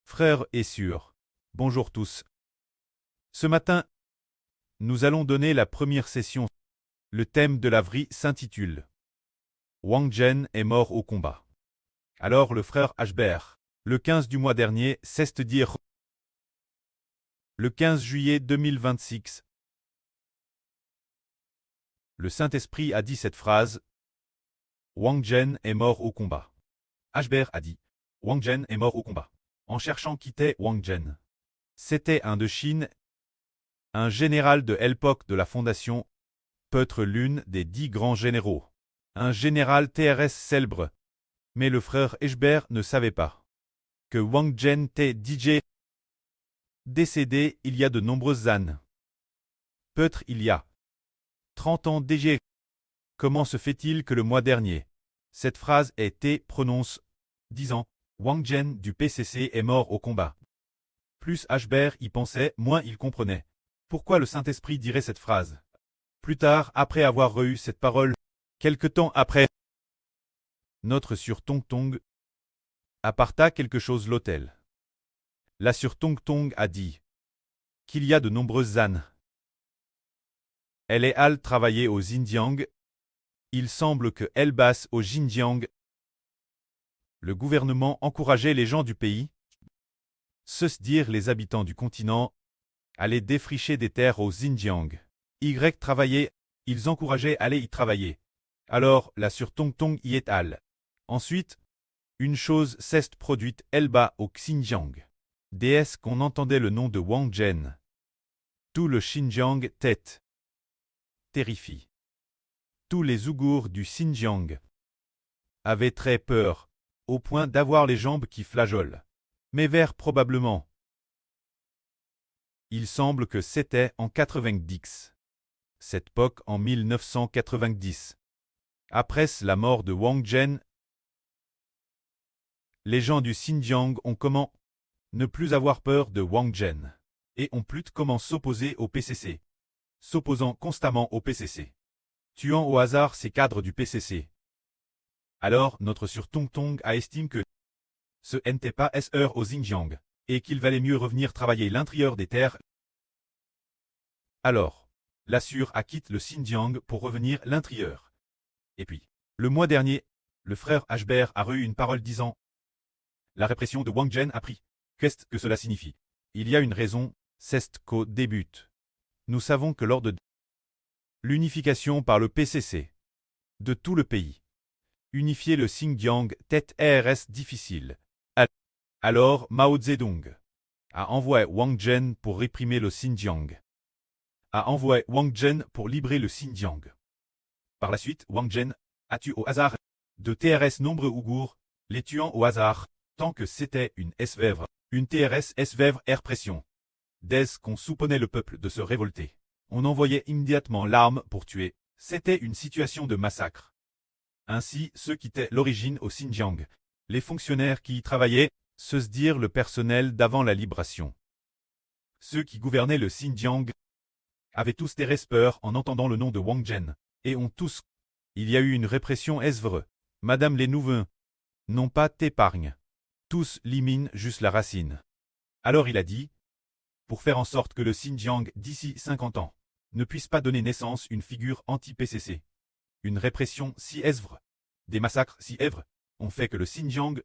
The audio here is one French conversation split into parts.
Frères et sœurs, bonjour tous. Ce matin, nous allons donner la première session. Le thème de la vie s'intitule Wang Zhen est mort au combat. Alors le frère Ashbert, le 15 du mois dernier, cesse de dire le 15 juillet 2026. Le Saint-Esprit a dit cette phrase Wang Zhen est mort au combat. Ashbert a dit Wang Zhen est mort au combat. En cherchant qui était Wang Zhen. C'était un de Chine, un général de l'époque de la Fondation, peut-être l'une des 10 grands généraux. Un général TRS célèbre. Mais le frère Ashbert ne savait pas que Wang Zhen était DJ décédé il y a de nombreuses années. Peut-être il y a 30 ans déjà. Comment se fait-il que le mois dernier, cette phrase ait été prononcée, disant Wang Zhen du PCC est mort au combat. Plus Ashbert y pensait, moins il comprenait. Pourquoi le Saint-Esprit dirait cette phrase? Plus tard, après avoir eu cette parole, quelque temps après, notre sur Tong Tong apparta quelque chose l'hôtel. La sur Tong Tong a dit qu'il y a de nombreuses années. Elle est allée travailler au Xinjiang. Il semble que elle basse au Xinjiang. Le gouvernement encourageait les gens du pays, c'est-à-dire les habitants du continent, à aller défricher des terres au Xinjiang. Travailler, ils encourageaient à aller y travailler. Alors, la sur Tong Tong y est allée. Ensuite, une chose s'est produite elle-bas au Xinjiang. Déesse qu'on entendait le nom de Wang Zhen. Tout le Xinjiang tête. Terrifié. Tous les Ouïghours du Xinjiang avaient très peur, au point d'avoir les jambes qui flageolent. Mais vers probablement. Il semble que c'était en 90. Cette époque en 1990. Après la mort de Wang Zhen, les gens du Xinjiang ont comment ne plus avoir peur de Wang Zhen et ont plus comment s'opposer au PCC. S'opposant constamment au PCC. Tuant au hasard ces cadres du PCC. Alors notre sur Tong Tong a estimé que ce n'était pas heure au Xinjiang et qu'il valait mieux revenir travailler l'intérieur des terres. Alors, la sur a quitté le Xinjiang pour revenir l'intérieur. Et puis, le mois dernier, le frère Ashbert a eu une parole disant la répression de Wang Zhen a pris. Qu'est-ce que cela signifie? Il y a une raison, c'est qu'au début. Nous savons que lors de l'unification par le PCC de tout le pays, unifier le Xinjiang tête RS difficile. Alors Mao Zedong a envoyé Wang Zhen pour réprimer le Xinjiang. A envoyé Wang Zhen pour libérer le Xinjiang. Par la suite, Wang Zhen a tué au hasard de TRS nombreux Ouïghours, les tuant au hasard, tant que c'était une SVèvre, une TRS SVèvre répression. Dès qu'on soupçonnait le peuple de se révolter, on envoyait immédiatement l'arme pour tuer. C'était une situation de massacre. Ainsi, ceux qui étaient l'origine au Xinjiang, les fonctionnaires qui y travaillaient, c'est-à-dire le personnel d'avant la libération. Ceux qui gouvernaient le Xinjiang avaient tous des peur en entendant le nom de Wang Zhen, et ont tous. Il y a eu une répression vrai. Madame les Nouveaux n'ont pas d'épargne. Tous liminent juste la racine. Alors il a dit, pour faire en sorte que le Xinjiang, d'ici 50 ans, ne puisse pas donner naissance une figure anti-PCC. Une répression si vrai, des massacres si vrais, ont fait que le Xinjiang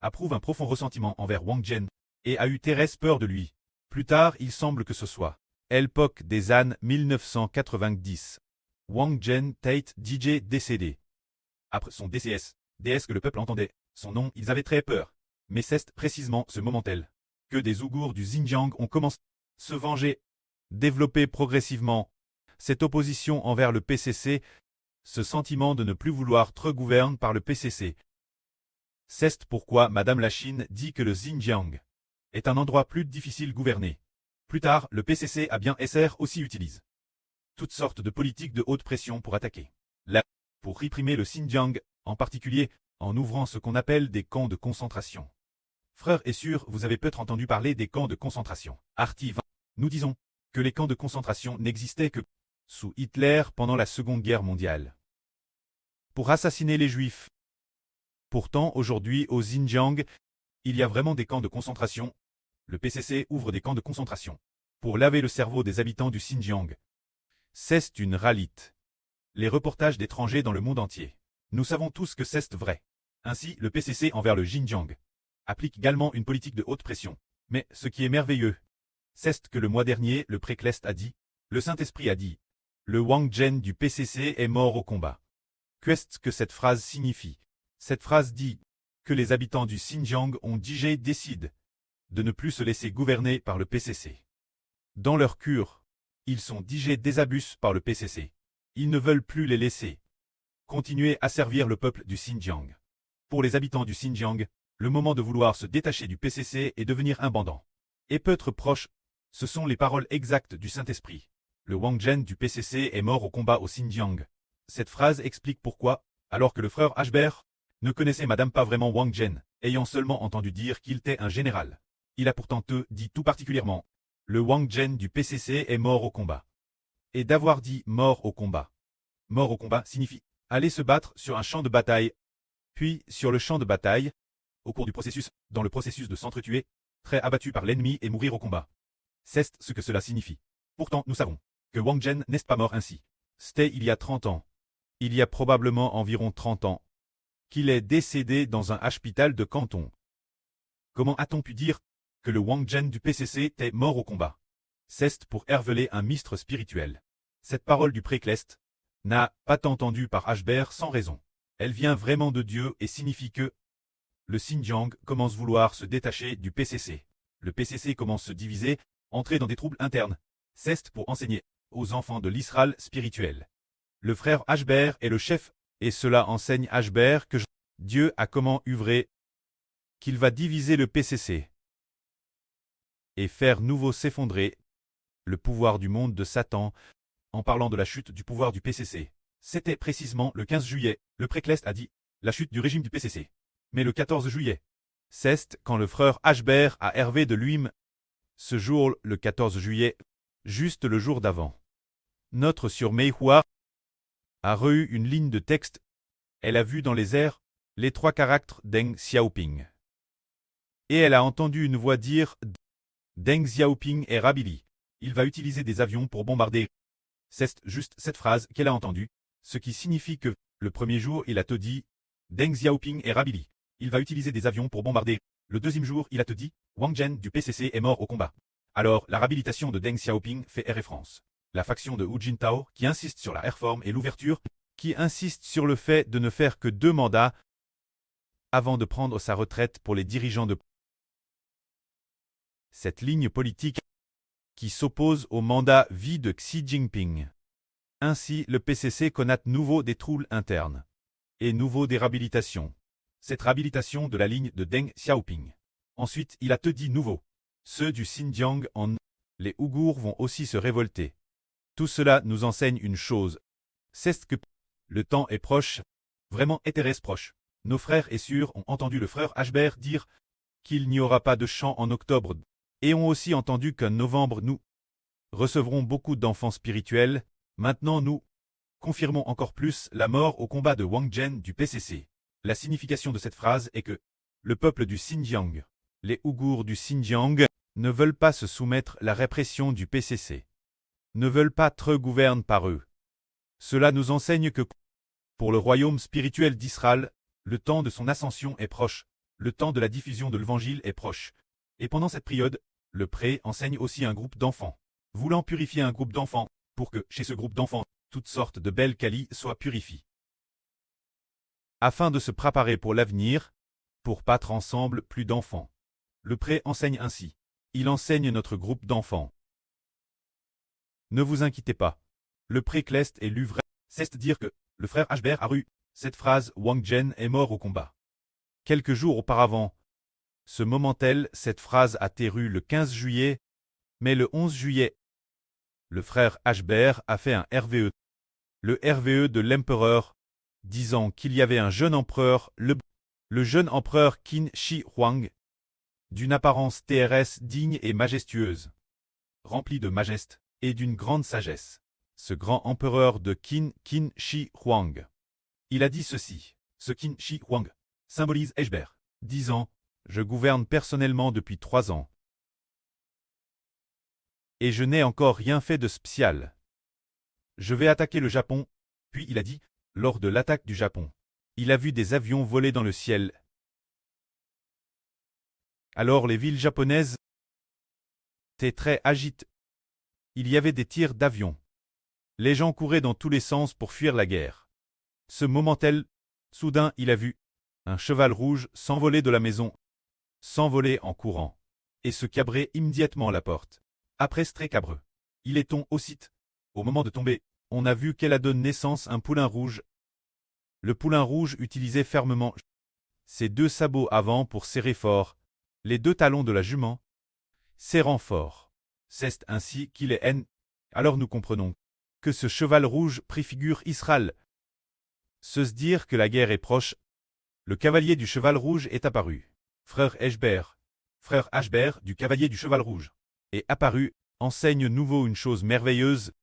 approuve un profond ressentiment envers Wang Zhen, et a eu Thérèse peur de lui. Plus tard, il semble que ce soit l'époque des années 1990. Wang Zhen Tate DJ décédé. Après son DCS, déesse que le peuple entendait, son nom, ils avaient très peur. Mais c'est précisément ce moment-là que des Ouïghours du Xinjiang ont commencé à se venger, développer progressivement cette opposition envers le PCC, ce sentiment de ne plus vouloir être gouverné par le PCC. C'est pourquoi Madame la Chine dit que le Xinjiang est un endroit plus difficile gouverné. Plus tard, le PCC a bien SR aussi utilise toutes sortes de politiques de haute pression pour attaquer pour réprimer le Xinjiang, en particulier en ouvrant ce qu'on appelle des camps de concentration. Frères et sœurs, vous avez peut-être entendu parler des camps de concentration. Artive. Nous disons que les camps de concentration n'existaient que sous Hitler pendant la Seconde Guerre mondiale. Pour assassiner les Juifs. Pourtant, aujourd'hui, au Xinjiang, il y a vraiment des camps de concentration, le PCC ouvre des camps de concentration pour laver le cerveau des habitants du Xinjiang. C'est une ralite. Les reportages d'étrangers dans le monde entier. Nous savons tous que c'est vrai. Ainsi, le PCC envers le Xinjiang applique également une politique de haute pression. Mais ce qui est merveilleux, c'est que le mois dernier, le Préclest a dit, le Saint-Esprit a dit, le Wang Zhen du PCC est mort au combat. Qu'est-ce que cette phrase signifie? Cette phrase dit que les habitants du Xinjiang ont décidé de ne plus se laisser gouverner par le PCC. Dans leur cure, ils sont désabusés par le PCC. Ils ne veulent plus les laisser continuer à servir le peuple du Xinjiang. Pour les habitants du Xinjiang, le moment de vouloir se détacher du PCC et devenir un bandant et peut être proche. Ce sont les paroles exactes du Saint-Esprit. Le Wang Zhen du PCC est mort au combat au Xinjiang. Cette phrase explique pourquoi, alors que le frère Ashbert ne connaissait madame pas vraiment Wang Zhen, ayant seulement entendu dire qu'il était un général. Il a pourtant dit tout particulièrement, le Wang Zhen du PCC est mort au combat. Et d'avoir dit mort au combat. Mort au combat signifie aller se battre sur un champ de bataille, puis sur le champ de bataille, au cours du processus, dans le processus de s'entretuer, très abattu par l'ennemi et mourir au combat. C'est ce que cela signifie. Pourtant, nous savons que Wang Zhen n'est pas mort ainsi. C'était il y a 30 ans. Il y a probablement environ 30 ans qu'il est décédé dans un hôpital de Canton. Comment a-t-on pu dire que le Wang Zhen du PCC était mort au combat? C'est pour révéler un mystre spirituel. Cette parole du Préclest n'a pas été entendue par Ashbert sans raison. Elle vient vraiment de Dieu et signifie que le Xinjiang commence à vouloir se détacher du PCC. Le PCC commence à se diviser, entrer dans des troubles internes. C'est pour enseigner aux enfants de l'Israël spirituel. Le frère Ashbert est le chef, et cela enseigne Ashbert que Dieu a comment œuvré, qu'il va diviser le PCC et faire nouveau s'effondrer le pouvoir du monde de Satan, en parlant de la chute du pouvoir du PCC. C'était précisément le 15 juillet, le Préclest a dit, la chute du régime du PCC. Mais le 14 juillet, c'est quand le frère Ashbert a hervé de lui-même. Ce jour, le 14 juillet, juste le jour d'avant. Notre sur Meihua a reçu une ligne de texte. Elle a vu dans les airs les 3 caractères Deng Xiaoping. Et elle a entendu une voix dire Deng Xiaoping est Rabili. Il va utiliser des avions pour bombarder. C'est juste cette phrase qu'elle a entendue, ce qui signifie que, le premier jour, il a te dit Deng Xiaoping est Rabili. Il va utiliser des avions pour bombarder. Le deuxième jour, il a te dit Wang Zhen du PCC est mort au combat. Alors, la réhabilitation de Deng Xiaoping fait référence. La faction de Hu Jintao, qui insiste sur la réforme et l'ouverture, qui insiste sur le fait de ne faire que 2 mandats avant de prendre sa retraite pour les dirigeants de cette ligne politique qui s'oppose au mandat vie de Xi Jinping. Ainsi, le PCC connaît nouveau des troubles internes et nouveau des réhabilitations. Cette réhabilitation de la ligne de Deng Xiaoping. Ensuite, il a te dit nouveau. Ceux du Xinjiang les Ouïghours vont aussi se révolter. Tout cela nous enseigne une chose. C'est que le temps est proche, vraiment intéresse proche. Nos frères et sœurs ont entendu le frère Ashbert dire qu'il n'y aura pas de chant en octobre, et ont aussi entendu qu'en novembre nous recevrons beaucoup d'enfants spirituels. Maintenant nous confirmons encore plus la mort au combat de Wang Zhen du PCC. La signification de cette phrase est que le peuple du Xinjiang, les Ouïghours du Xinjiang, ne veulent pas se soumettre à la répression du PCC, ne veulent pas être gouvernés par eux. Cela nous enseigne que, pour le royaume spirituel d'Israël, le temps de son ascension est proche, le temps de la diffusion de l'évangile est proche. Et pendant cette période, le pré enseigne aussi un groupe d'enfants, voulant purifier un groupe d'enfants, pour que, chez ce groupe d'enfants, toutes sortes de belles qualités soient purifiées. Afin de se préparer pour l'avenir, pour battre ensemble plus d'enfants. Le pré enseigne ainsi. Il enseigne notre groupe d'enfants. Ne vous inquiétez pas. Le Préclest est lu vrai. C'est dire que le frère Ashbert a eu cette phrase Wang Zhen est mort au combat. Quelques jours auparavant, ce moment-tel, cette phrase a été rue le 15 juillet, mais le 11 juillet, le frère Ashbert a fait un RVE. Le RVE de l'empereur, disant qu'il y avait un jeune empereur, le jeune empereur Qin Shi Huang, d'une apparence TRS digne et majestueuse, remplie de majesté et d'une grande sagesse. Ce grand empereur de Qin Shi Huang. Il a dit ceci. Ce Qin Shi Huang symbolise Ashbert, disant « Je gouverne personnellement depuis 3 ans. Et je n'ai encore rien fait de spécial. Je vais attaquer le Japon, puis il a dit, lors de l'attaque du Japon. Il a vu des avions voler dans le ciel. Alors les villes japonaises étaient très agitées. Il y avait des tirs d'avions. Les gens couraient dans tous les sens pour fuir la guerre. Ce moment-là, soudain il a vu un cheval rouge s'envoler de la maison, s'envoler en courant, et se cabrer immédiatement à la porte. Après ce très cabreux, il est tombé aussitôt. Au moment de tomber, on a vu qu'elle a donné naissance à un poulain rouge. Le poulain rouge utilisait fermement ses deux sabots avant pour serrer fort les deux talons de la jument, serrant fort. C'est ainsi qu'il est haine. Alors nous comprenons que ce cheval rouge préfigure Israël. Se dire que la guerre est proche, le cavalier du cheval rouge est apparu. Frère Ashbert du cavalier du cheval rouge, est apparu, enseigne nouveau une chose merveilleuse.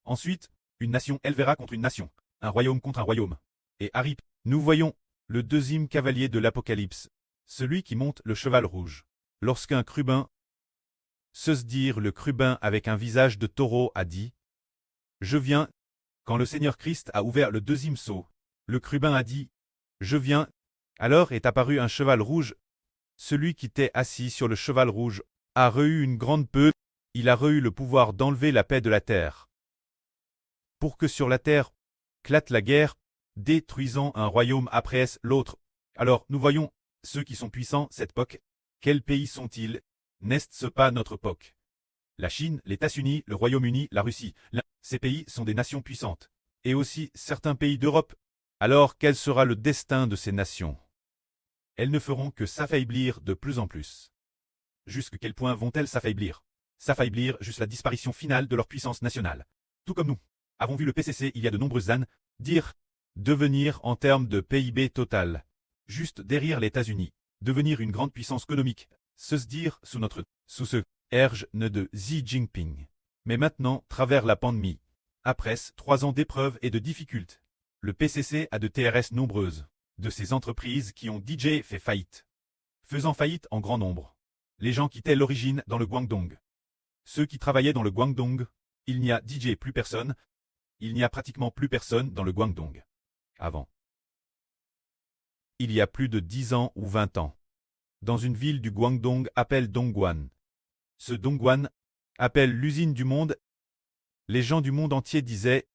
Ensuite, une nation élevera contre une nation, un royaume contre un royaume. Et arrive, nous voyons, le deuxième cavalier de l'Apocalypse, celui qui monte le cheval rouge. Lorsqu'un crubin, se dire le crubin avec un visage de taureau a dit, « Je viens », quand le Seigneur Christ a ouvert le deuxième sceau, le crubin a dit, « Je viens », alors est apparu un cheval rouge. Celui qui était assis sur le cheval rouge a reçu une grande peur, il a reçu le pouvoir d'enlever la paix de la terre. Pour que sur la terre éclate la guerre, détruisant un royaume après l'autre. Alors nous voyons, ceux qui sont puissants cette époque, quels pays sont-ils? N'est-ce pas notre époque? La Chine, les États-Unis, le Royaume-Uni, la Russie, ces pays sont des nations puissantes. Et aussi certains pays d'Europe. Alors quel sera le destin de ces nations? Elles ne feront que s'affaiblir de plus en plus. Jusqu'à quel point vont-elles s'affaiblir? S'affaiblir jusqu'à la disparition finale de leur puissance nationale. Tout comme nous avons vu le PCC il y a de nombreuses années dire devenir en termes de PIB total, juste derrière les États-Unis, devenir une grande puissance économique, se dire sous ce erge de Xi Jinping. Mais maintenant, travers la pandémie, après 3 ans d'épreuves et de difficultés, le PCC a de TRS nombreuses, de ces entreprises qui ont DJ fait faillite, faisant faillite en grand nombre. Les gens quittaient l'origine dans le Guangdong. Ceux qui travaillaient dans le Guangdong, il n'y a DJ plus personne, il n'y a pratiquement plus personne dans le Guangdong. Avant. Il y a plus de 10 ans ou 20 ans. Dans une ville du Guangdong appelle Dongguan. Ce Dongguan appelle l'usine du monde. Les gens du monde entier disaient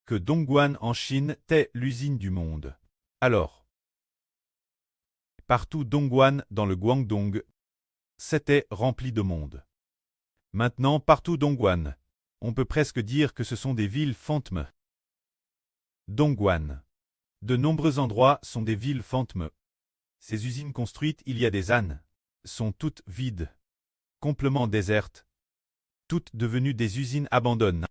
que Dongguan en Chine était l'usine du monde. Alors, partout Dongguan dans le Guangdong, c'était rempli de monde. Maintenant, partout Dongguan, on peut presque dire que ce sont des villes fantômes. Dongguan. De nombreux endroits sont des villes fantômes. Ces usines construites il y a des années sont toutes vides, complètement désertes, toutes devenues des usines abandonnées.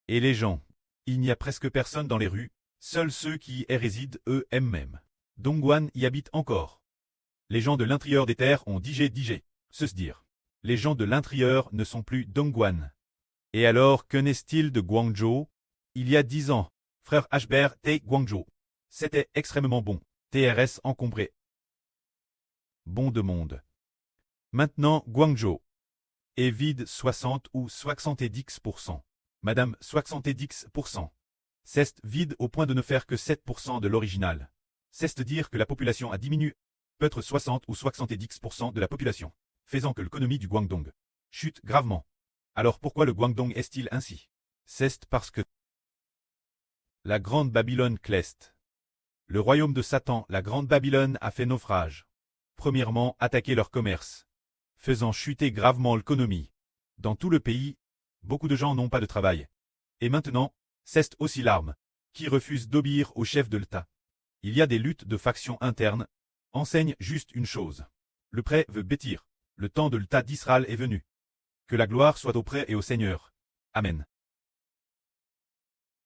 Et les gens, il n'y a presque personne dans les rues, seuls ceux qui y résident eux-mêmes. Dongguan y habitent encore. Les gens de l'intérieur des terres ont digé, se dire. Les gens de l'intérieur ne sont plus Dongguan. Et alors, que n'est-il de Guangzhou? Il y a 10 ans, frère Ashbert et Guangzhou. C'était extrêmement bon, TRS encombré. Bon de monde. Maintenant, Guangzhou est vide 60 ou 70%. Madame 70%. C'est vide au point de ne faire que 7% de l'original. C'est dire que la population a diminué, peut-être 60 ou 70% de la population, faisant que l'économie du Guangdong chute gravement. Alors pourquoi le Guangdong est-il ainsi? C'est parce que la grande Babylone cleste. Le royaume de Satan, la grande Babylone, a fait naufrage. Premièrement, attaquer leur commerce, faisant chuter gravement l'économie. Dans tout le pays, beaucoup de gens n'ont pas de travail. Et maintenant, c'est aussi l'arme, qui refuse d'obéir au chef de l'État. Il y a des luttes de factions internes, enseigne juste une chose. Le prêt veut bêtir. Le temps de l'État d'Israël est venu. Que la gloire soit auprès et au Seigneur. Amen.